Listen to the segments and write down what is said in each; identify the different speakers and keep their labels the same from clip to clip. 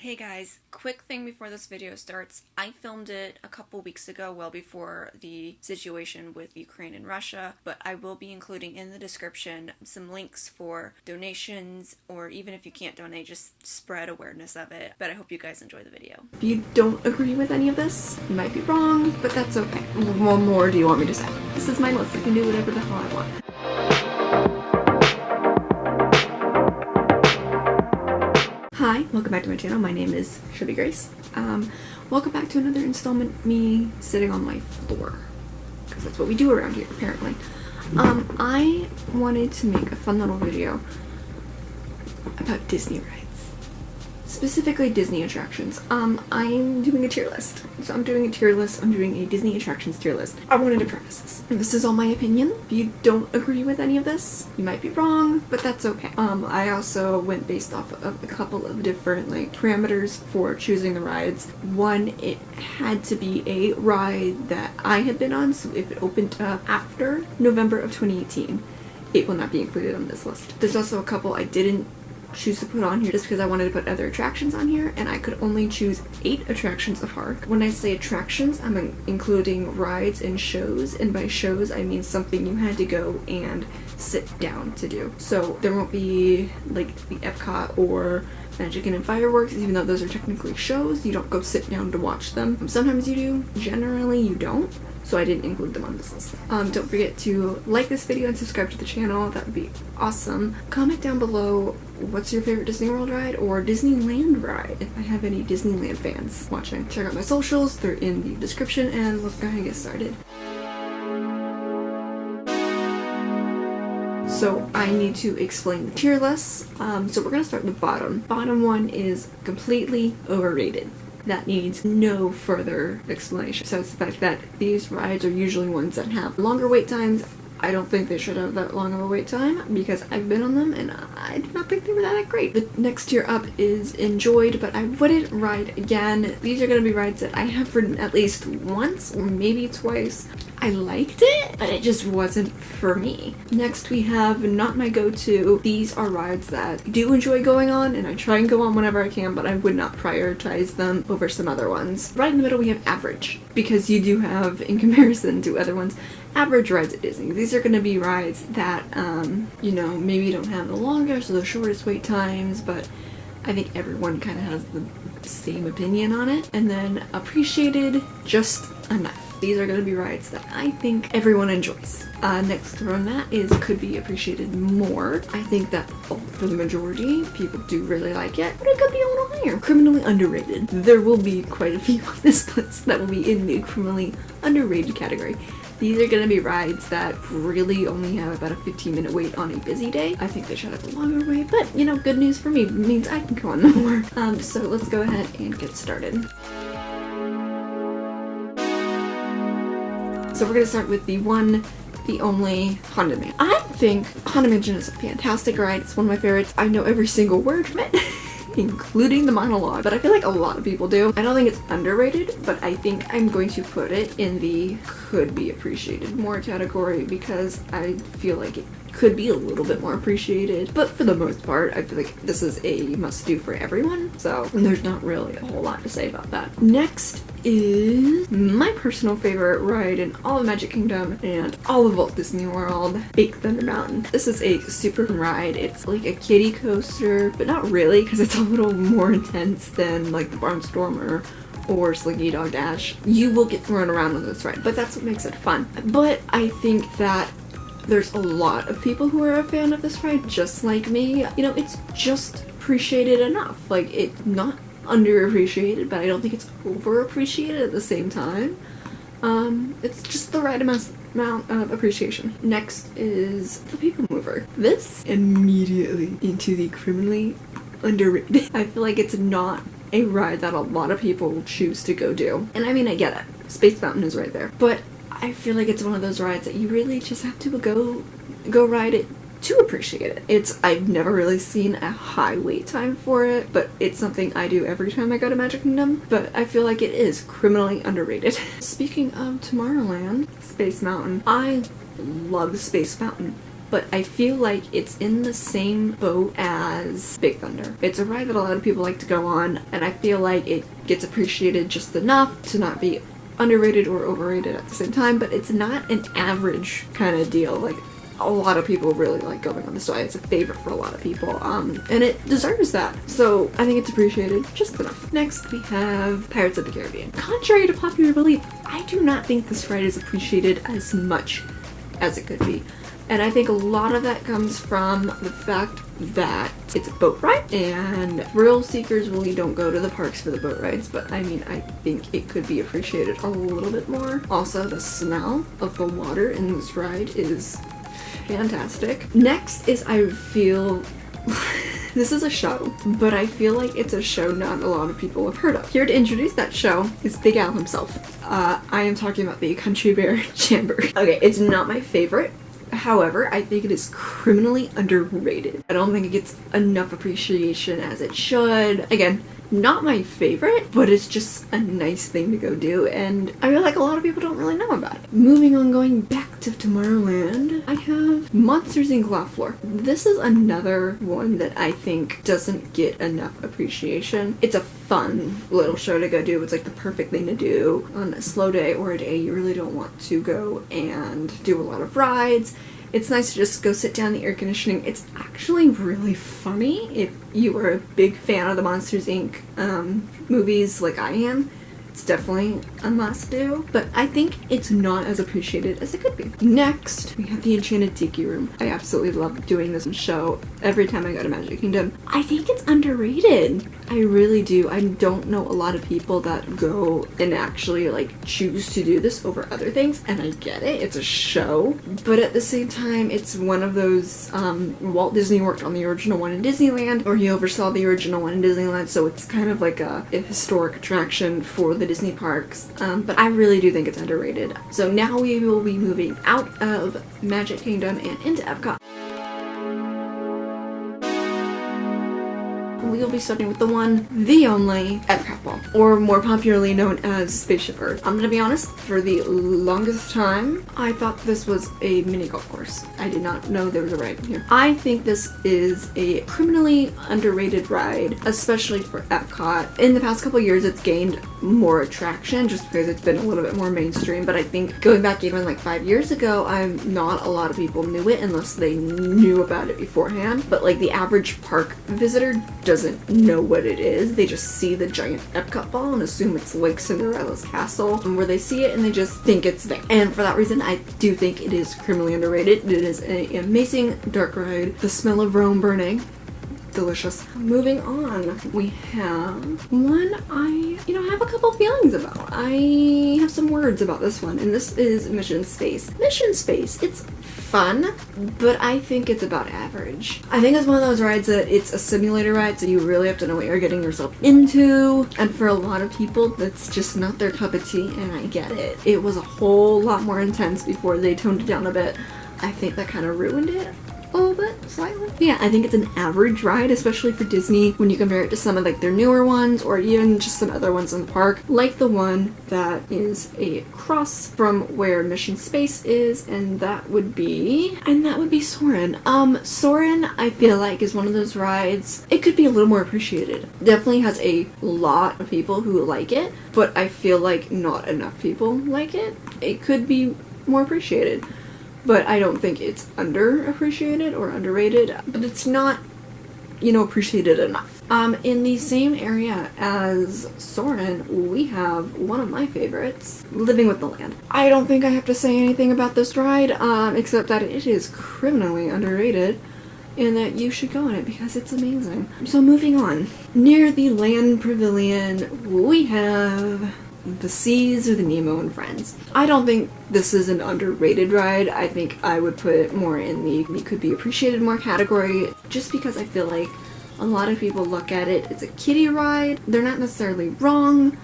Speaker 1: Hey guys, quick thing before this video starts. I filmed it a couple weeks ago, well before the situation with Ukraine and Russia, but I will be including in the description some links for donations, or even if you can't donate, just spread awareness of it. But I hope you guys enjoy the video. If you don't agree with any of this, you might be wrong, but that's okay. What more do you want me to say? This is my list. I can do whatever the hell I want. Hi, welcome back to my channel. My name is Shelby Grace. Welcome back to another installment of me sitting on my floor, because that's what we do around here, apparently. I wanted to make a fun little video about Disney rides. Specifically Disney attractions. I'm doing a tier list. So I'm doing a tier list. I'm doing a Disney attractions tier list. I wanted to preface this. This is all my opinion. If you don't agree with any of this, you might be wrong, but that's okay. I also went based off of a couple of different parameters for choosing the rides. One, it had to be a ride that I had been on, so if it opened up after November of 2018, it will not be included on this list. There's also a couple I didn't choose to put on here just because I wanted to put other attractions on here, and I could only choose 8 attractions of park. When I say attractions, I'm including rides and shows, and by shows I mean something you had to go and sit down to do. So there won't be like the Epcot or Magic and Fireworks, even though those are technically shows. You don't go sit down to watch them. Sometimes you do, generally you don't. So I didn't include them on this list. Don't forget to like this video and subscribe to the channel. That would be awesome. Comment down below what's your favorite Disney World ride or Disneyland ride, if I have any Disneyland fans watching. Check out my socials, they're in the description, and let's go ahead and get started. So I need to explain the tier list. So we're gonna start with the bottom. Bottom one is completely overrated. That needs no further explanation. So it's the fact that these rides are usually ones that have longer wait times. I don't think they should have that long of a wait time because I've been on them and I do not think they were that great. The next tier up is enjoyed, but I wouldn't ride again. These are going to be rides that I have ridden at least once or maybe twice. I liked it, but it just wasn't for me. Next we have not my go-to. These are rides that I do enjoy going on, and I try and go on whenever I can, but I would not prioritize them over some other ones. Right in the middle we have average, because you do have, in comparison to other ones, average rides at Disney. These are going to be rides that, you know, maybe don't have the longest or the shortest wait times, but I think everyone kind of has the same opinion on it. And then appreciated just enough. These are going to be rides that I think everyone enjoys. Next from that is could be appreciated more. I think that for the majority, people do really like it, but it could be a little higher. Criminally underrated. There will be quite a few on this list that will be in the criminally underrated category. These are going to be rides that really only have about a 15-minute wait on a busy day. I think they should have a longer wait, but you know, good news for me means I can go on them more. So let's go ahead and get started. So we're going to start with the one, the only Haunted Mansion. I think Haunted Mansion is a fantastic ride. It's one of my favorites. I know every single word from it, including the monologue, but I feel like a lot of people do. I don't think it's underrated, but I think I'm going to put it in the could be appreciated more category because I feel like it could be a little bit more appreciated, but for the most part I feel like this is a must-do for everyone, so there's not really a whole lot to say about that. Next is my personal favorite ride in all of Magic Kingdom and all of Walt Disney World, Big Thunder Mountain. This is a super fun ride. It's like a kiddie coaster, but not really because it's a little more intense than like the Barnstormer or Slinky Dog Dash. You will get thrown around on this ride, but that's what makes it fun. But I think that there's a lot of people who are a fan of this ride just like me. You know, it's just appreciated enough. Like, it's not underappreciated, but I don't think it's overappreciated at the same time. It's just the right amount of appreciation. Next is the People Mover. This immediately into the criminally underrated. I feel like it's not a ride that a lot of people choose to go do. And I mean, I get it. Space Mountain is right there. But I feel like it's one of those rides that you really just have to go ride it to appreciate it. I've never really seen a high wait time for it, but it's something I do every time I go to Magic Kingdom, but I feel like it is criminally underrated. Speaking of Tomorrowland, Space Mountain. I love Space Mountain but I feel like it's in the same boat as Big Thunder. It's a ride that a lot of people like to go on, and I feel like it gets appreciated just enough to not be underrated or overrated at the same time, but it's not an average kind of deal. Like, a lot of people really like going on this ride. It's a favorite for a lot of people, and it deserves that. So I think it's appreciated just enough. Next, we have Pirates of the Caribbean. Contrary to popular belief, I do not think this ride is appreciated as much as it could be. And I think a lot of that comes from the fact that it's a boat ride, and thrill seekers really don't go to the parks for the boat rides, but I mean, I think it could be appreciated a little bit more. Also, the smell of the water in this ride is fantastic. Next is, I feel this is a show, but I feel like it's a show not a lot of people have heard of. Here to introduce that show is Big Al himself. I am talking about the Country Bear Jamboree. Okay, it's not my favorite. However, I think it is criminally underrated. I don't think it gets enough appreciation as it should. Again, not my favorite, but it's just a nice thing to go do, and I feel like a lot of people don't really know about it. Moving on, going back to Tomorrowland, I have Monsters Inc. Laugh Floor. This is another one that I think doesn't get enough appreciation. It's a fun little show to go do. It's like the perfect thing to do on a slow day or a day you really don't want to go and do a lot of rides. It's nice to just go sit down in the air conditioning. It's actually really funny if you are a big fan of the Monsters Inc. Movies like I am. It's definitely a must-do, but I think it's not as appreciated as it could be. Next, we have the Enchanted Tiki Room. I absolutely love doing this show every time I go to Magic Kingdom. I think it's underrated. I really do. I don't know a lot of people that go and actually like choose to do this over other things, and I get it. It's a show, but at the same time, it's one of those, Walt Disney worked on the original one in Disneyland, or he oversaw the original one in Disneyland, so it's kind of like a historic attraction for the Disney parks, but I really do think it's underrated. So now we will be moving out of Magic Kingdom and into Epcot. We'll be starting with the one, the only Epcot Ball, or more popularly known as Spaceship Earth. I'm gonna be honest, for the longest time, I thought this was a mini golf course. I did not know there was a ride in here. I think this is a criminally underrated ride, especially for Epcot. In the past couple years, it's gained more attraction just because it's been a little bit more mainstream, but I think going back even like 5 years ago, not a lot of people knew it unless they knew about it beforehand. But like the average park visitor doesn't know what it is. They just see the giant Epcot ball and assume it's like Cinderella's castle, where they see it and they just think it's there. And for that reason, I do think it is criminally underrated. It is an amazing dark ride. The smell of Rome burning. Delicious. Moving on, we have one I have a couple feelings about. I have some words about this one, and this is Mission Space. Mission Space, it's fun, but I think it's about average. I think it's one of those rides that it's a simulator ride, so you really have to know what you're getting yourself into, and for a lot of people, that's just not their cup of tea, and I get it. It was a whole lot more intense before they toned it down a bit. I think that kind of ruined it a little bit, slightly. Yeah, I think it's an average ride, especially for Disney when you compare it to some of like their newer ones or even just some other ones in the park, like the one that is a cross from where Mission Space is, and that would be Soarin'. Soarin', I feel like, is one of those rides, it could be a little more appreciated. Definitely has a lot of people who like it, but I feel like not enough people like it. It could be more appreciated. But I don't think it's underappreciated or underrated, but it's not, appreciated enough. In the same area as Soarin', we have one of my favorites, Living with the Land. I don't think I have to say anything about this ride, except that it is criminally underrated and that you should go on it because it's amazing. So moving on, near the Land Pavilion, we have The Seas with Nemo and Friends. I don't think this is an underrated ride. I think I would put it more in the could be appreciated more category, just because I feel like a lot of people look at it as a kiddie ride. They're not necessarily wrong,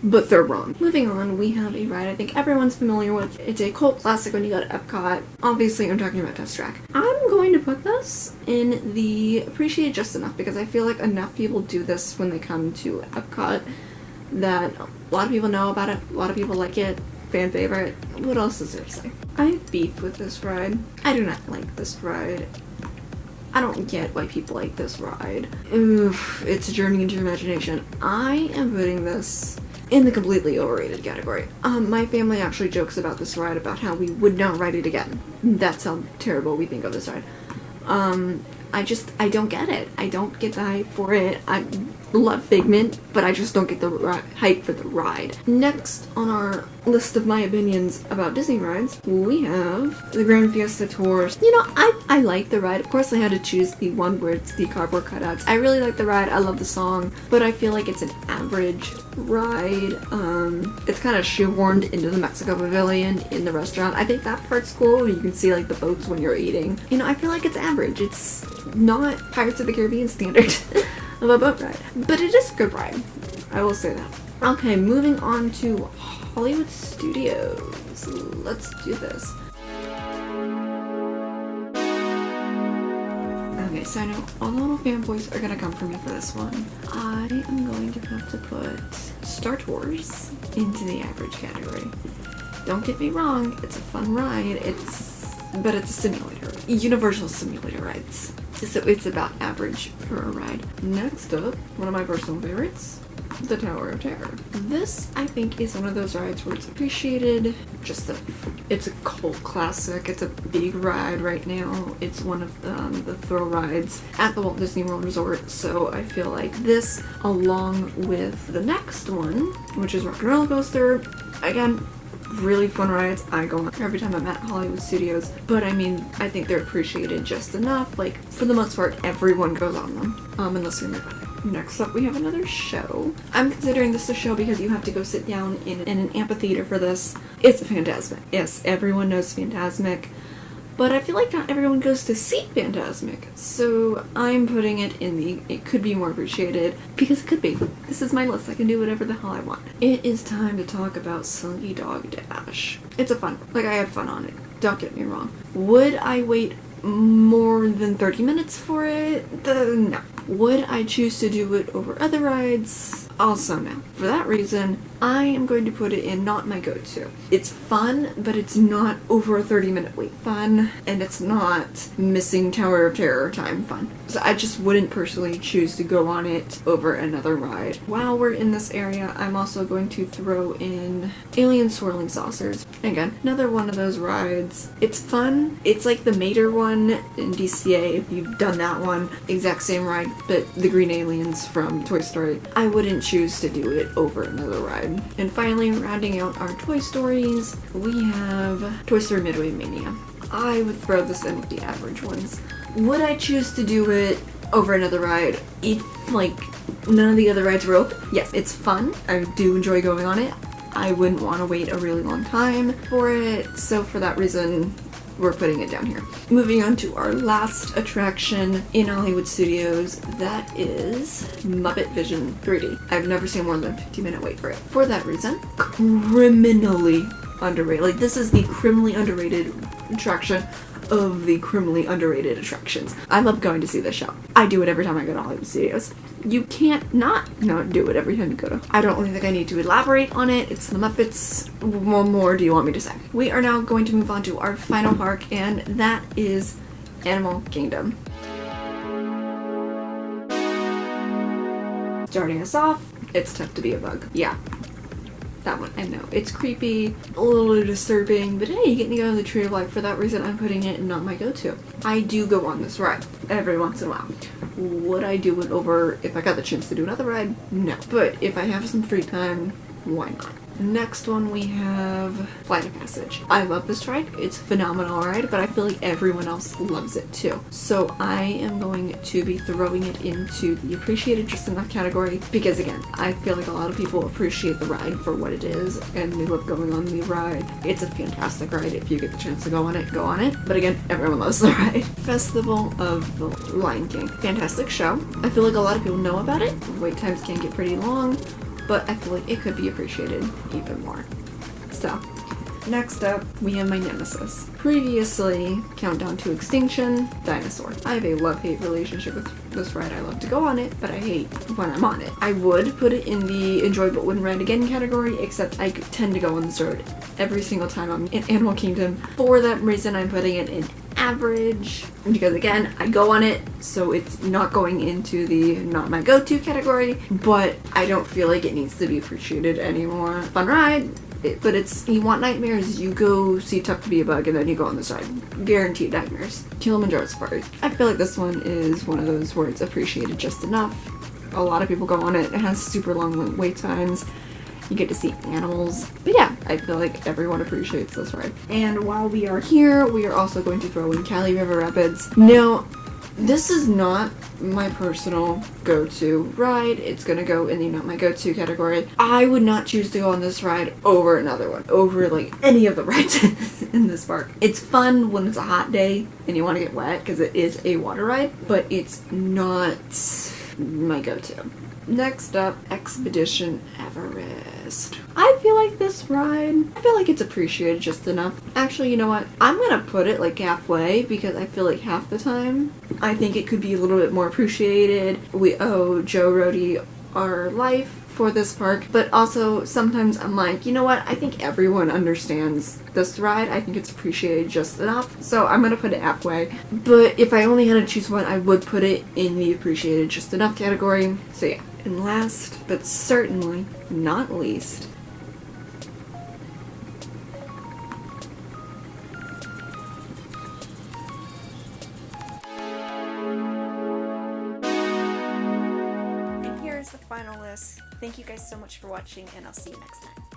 Speaker 1: but they're wrong. Moving on, we have a ride I think everyone's familiar with. It's a cult classic when you go to Epcot. Obviously, I'm talking about Test Track. I'm going to put this in the appreciated just enough because I feel like enough people do this when they come to Epcot that a lot of people know about it, a lot of people like it, fan favorite. What else is there to say? I have beef with this ride. I do not like this ride. I don't get why people like this ride. Oof, it's a journey into your imagination. I am putting this in the completely overrated category. My family actually jokes about this ride, about how we would not ride it again. That's how terrible we think of this ride. I don't get it. I don't get the hype for it. I love Figment, but I just don't get the hype for the ride. Next on our list of my opinions about Disney rides, we have the Grand Fiesta Tours. You know, I like the ride. Of course, I had to choose the one where it's the cardboard cutouts. I really like the ride. I love the song, but I feel like it's an average ride. It's kind of shoehorned into the Mexico Pavilion in the restaurant. I think that part's cool. You can see like the boats when you're eating. You know, I feel like it's average. It's not Pirates of the Caribbean standard of a boat ride, but it is a good ride. I will say that. Okay, moving on to Hollywood Studios. Let's do this. Okay, so I know all the little fanboys are gonna come for me for this one. I am going to have to put Star Tours into the average category. Don't get me wrong, it's a fun ride, but it's a simulator. Universal simulator rides. So it's about average for a ride. Next up, one of my personal favorites, the Tower of Terror. This, I think, is one of those rides where it's appreciated. It's a cult classic. It's a big ride right now. It's one of the thrill rides at the Walt Disney World Resort. So I feel like this, along with the next one, which is Rock and Roller Coaster, again, really fun rides. I go on every time I'm at Hollywood Studios, but I mean, I think they're appreciated just enough. Like, for the most part, everyone goes on them, unless you're my brother. Next up, we have another show. I'm considering this a show because you have to go sit down in an amphitheater for this. It's Fantasmic. Yes, everyone knows Fantasmic, but I feel like not everyone goes to see Fantasmic, so I'm putting it in the it could be more appreciated, because it could be. This is my list. I can do whatever the hell I want. It is time to talk about Slinky Dog Dash. It's a fun, like, I had fun on it. Don't get me wrong. Would I wait more than 30 minutes for it? No. Would I choose to do it over other rides? Also no. For that reason, I am going to put it in not my go-to. It's fun, but it's not over a 30-minute wait fun, and it's not missing Tower of Terror time fun. So I just wouldn't personally choose to go on it over another ride. While we're in this area, I'm also going to throw in Alien Swirling Saucers. Again, another one of those rides. It's fun. It's like the Mater one in DCA, if you've done that one. Exact same ride, but the green aliens from Toy Story. I wouldn't choose to do it over another ride. And finally, rounding out our Toy Stories, we have Toy Story Midway Mania. I would throw this in with the average ones. Would I choose to do it over another ride if, like, none of the other rides were open? Yes, it's fun. I do enjoy going on it. I wouldn't want to wait a really long time for it, so for that reason, we're putting it down here. Moving on to our last attraction in Hollywood Studios, that is Muppet Vision 3D. I've never seen more than a 50-minute wait for it. For that reason, criminally underrated. Like, this is the criminally underrated attraction of the criminally underrated attractions. I love going to see this show. I do it every time I go to Hollywood Studios. You can't not do it every time you go to. I don't really think I need to elaborate on it. It's the Muppets. What more do you want me to say? We are now going to move on to our final park, and that is Animal Kingdom. Starting us off, it's tough to be a bug. Yeah. That one, I know. It's creepy, a little disturbing, but hey, you get to go on the Tree of Life. For that reason, I'm putting it in not my go-to. I do go on this ride every once in a while. Would I do it over if I got the chance to do another ride? No. But if I have some free time, why not? Next one we have Flight of Passage. I love this ride. It's a phenomenal ride, but I feel like everyone else loves it too. So I am going to be throwing it into the appreciated just enough category because, again, I feel like a lot of people appreciate the ride for what it is and they love going on the ride. It's a fantastic ride. If you get the chance to go on it, go on it. But again, everyone loves the ride. Festival of the Lion King. Fantastic show. I feel like a lot of people know about it. Wait times can get pretty long, but I feel like it could be appreciated even more. So, Next up, we have my nemesis. Previously, Countdown to Extinction, Dinosaur. I have a love-hate relationship with this ride. I love to go on it, but I hate when I'm on it. I would put it in the enjoy but wouldn't ride again category, except I tend to go on this road every single time I'm in Animal Kingdom. For that reason, I'm putting it in average, because again, I go on it, so it's not going into the not my go-to category, but I don't feel like it needs to be appreciated anymore. Fun ride, but it's, you want nightmares, you go see Tough to Be a Bug and then you go on this ride. Guaranteed nightmares. Kilimanjaro Safari. I feel like this one is one of those where it's appreciated just enough. A lot of people go on it. It has super long wait times. You get to see animals. But yeah, I feel like everyone appreciates this ride. And while we are here, we are also going to throw in Cali River Rapids. Now, this is not my personal go-to ride. It's gonna go in the not my go-to category. I would not choose to go on this ride over another one, over like any of the rides in this park. It's fun when it's a hot day and you want to get wet because it is a water ride, but it's not my go-to. Next up, Expedition Everest. I feel like this ride, I feel like it's appreciated just enough. Actually, you know what? I'm gonna put it like halfway because I feel like half the time I think it could be a little bit more appreciated. We owe Joe Rohde our life for this park, but also sometimes I'm like, you know what? I think everyone understands this ride. I think it's appreciated just enough. So I'm gonna put it halfway. But if I only had to choose one, I would put it in the appreciated just enough category. So yeah. And last, but certainly not least, and here's the final list. Thank you guys so much for watching, and I'll see you next time.